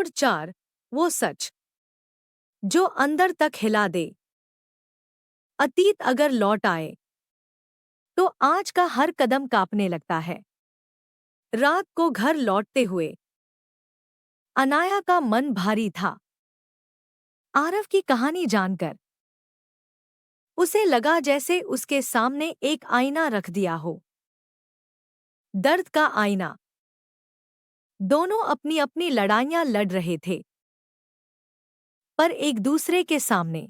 और 4 वो सच जो अंदर तक हिला दे। अतीत अगर लौट आए तो आज का हर कदम कांपने लगता है। रात को घर लौटते हुए अनाया का मन भारी था। आरव की कहानी जानकर उसे लगा जैसे उसके सामने एक आईना रख दिया हो। दर्द का आईना। दोनों अपनी अपनी लड़ाइयां लड़ रहे थे, पर एक दूसरे के सामने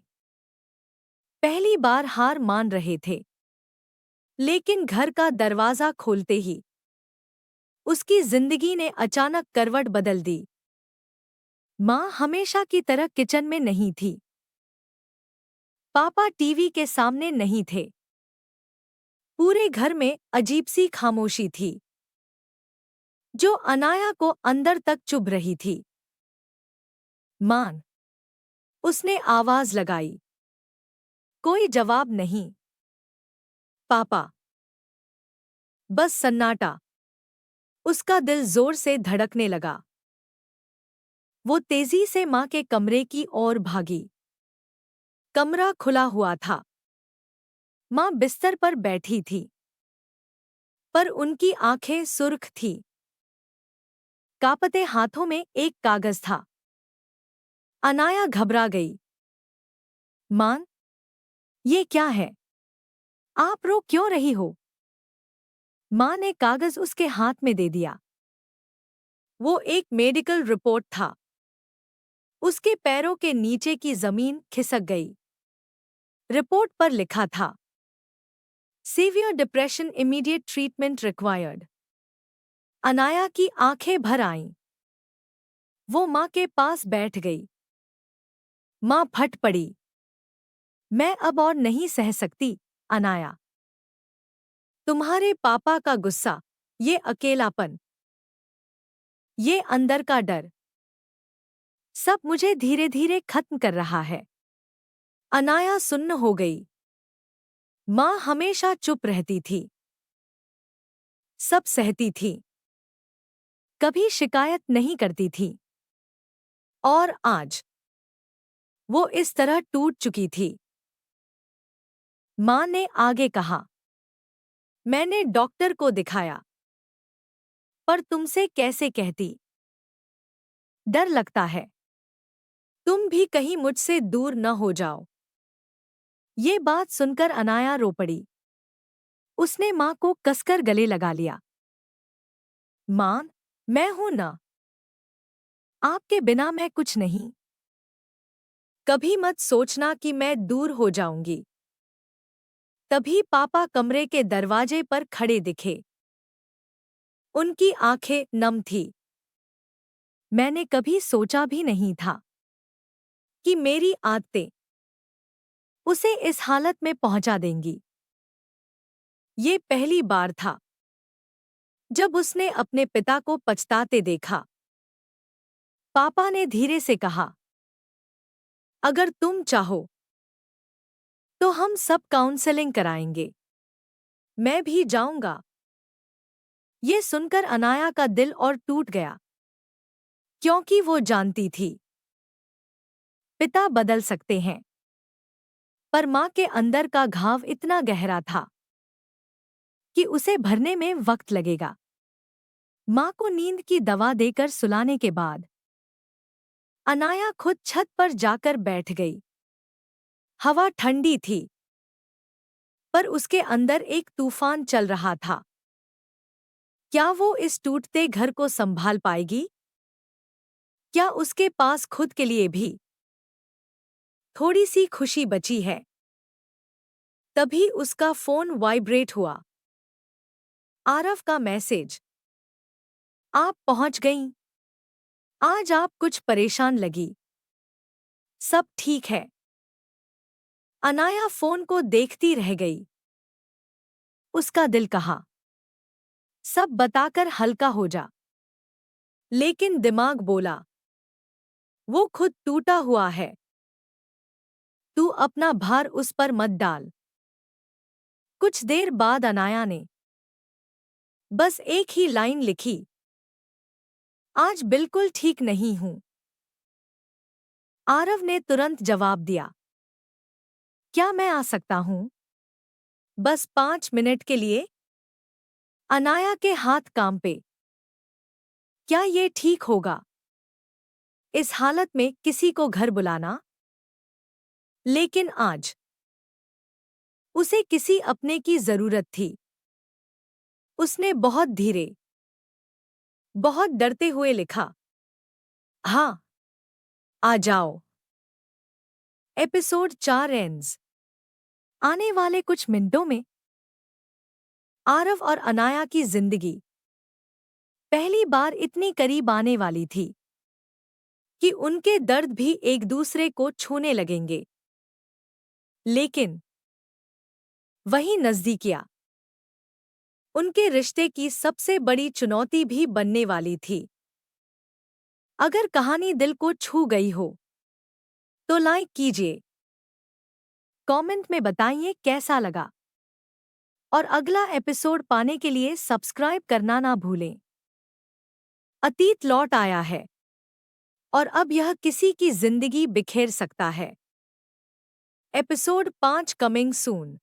पहली बार हार मान रहे थे। लेकिन घर का दरवाजा खोलते ही उसकी जिंदगी ने अचानक करवट बदल दी। माँ हमेशा की तरह किचन में नहीं थी। पापा टीवी के सामने नहीं थे। पूरे घर में अजीब सी खामोशी थी, जो अनाया को अंदर तक चुभ रही थी। मान, उसने आवाज लगाई। कोई जवाब नहीं। पापा। बस सन्नाटा। उसका दिल जोर से धड़कने लगा। वो तेजी से माँ के कमरे की ओर भागी। कमरा खुला हुआ था। माँ बिस्तर पर बैठी थी, पर उनकी आंखें सुर्ख थीं। कांपते हाथों में एक कागज था। अनाया घबरा गई। माँ, ये क्या है? आप रो क्यों रही हो? माँ ने कागज उसके हाथ में दे दिया। वो एक मेडिकल रिपोर्ट था। उसके पैरों के नीचे की जमीन खिसक गई। रिपोर्ट पर लिखा था, severe depression, immediate treatment required. Anaya की आंखें भर आईं। वो माँ के पास बैठ गई। माँ फट पड़ी। मैं अब और नहीं सह सकती, अनाया। तुम्हारे पापा का गुस्सा, ये अकेलापन, ये अंदर का डर, सब मुझे धीरे धीरे खत्म कर रहा है। अनाया सुन्न हो गई। माँ हमेशा चुप रहती थी, सब सहती थी, कभी शिकायत नहीं करती थी। और आज वो इस तरह टूट चुकी थी। माँ ने आगे कहा, मैंने डॉक्टर को दिखाया, पर तुमसे कैसे कहती? डर लगता है तुम भी कहीं मुझसे दूर न हो जाओ। ये बात सुनकर अनाया रो पड़ी। उसने माँ को कसकर गले लगा लिया। माँ, मैं हूं ना। आपके बिना मैं कुछ नहीं। कभी मत सोचना कि मैं दूर हो जाऊंगी। तभी पापा कमरे के दरवाजे पर खड़े दिखे। उनकी आंखें नम थी। मैंने कभी सोचा भी नहीं था कि मेरी आदतें उसे इस हालत में पहुंचा देंगी। ये पहली बार था जब उसने अपने पिता को पछताते देखा। पापा ने धीरे से कहा, अगर तुम चाहो तो हम सब काउंसलिंग कराएंगे। मैं भी जाऊंगा। ये सुनकर अनाया का दिल और टूट गया, क्योंकि वो जानती थी पिता बदल सकते हैं, पर माँ के अंदर का घाव इतना गहरा था कि उसे भरने में वक्त लगेगा। माँ को नींद की दवा देकर सुलाने के बाद अनाया खुद छत पर जाकर बैठ गई। हवा ठंडी थी, पर उसके अंदर एक तूफान चल रहा था। क्या वो इस टूटते घर को संभाल पाएगी? क्या उसके पास खुद के लिए भी थोड़ी सी खुशी बची है? तभी उसका फोन वाइब्रेट हुआ। आरव का मैसेज, आप पहुंच गईं। आज आप कुछ परेशान लगी। सब ठीक है। अनाया फोन को देखती रह गई। उसका दिल कहा, सब बताकर हल्का हो जा। लेकिन दिमाग बोला, वो खुद टूटा हुआ है। तू अपना भार उस पर मत डाल। कुछ देर बाद अनाया ने बस एक ही लाइन लिखी, आज बिल्कुल ठीक नहीं हूं। आरव ने तुरंत जवाब दिया, क्या मैं आ सकता हूँ? बस 5 मिनट के लिए? अनाया के हाथ कांपे। क्या ये ठीक होगा? इस हालत में किसी को घर बुलाना? लेकिन आज उसे किसी अपने की जरूरत थी। उसने बहुत धीरे, बहुत डरते हुए लिखा, हाँ, आ जाओ। Episode 4 ends. आने वाले कुछ मिनटों में आरव और अनाया की जिंदगी पहली बार इतनी करीब आने वाली थी कि उनके दर्द भी एक दूसरे को छूने लगेंगे। लेकिन वही नजदीकियां उनके रिश्ते की सबसे बड़ी चुनौती भी बनने वाली थी। अगर कहानी दिल को छू गई हो तो लाइक कीजिए, कमेंट में बताइए कैसा लगा, और अगला एपिसोड पाने के लिए सब्सक्राइब करना ना भूलें। अतीत लौट आया है और अब यह किसी की जिंदगी बिखेर सकता है। Episode 5 coming soon.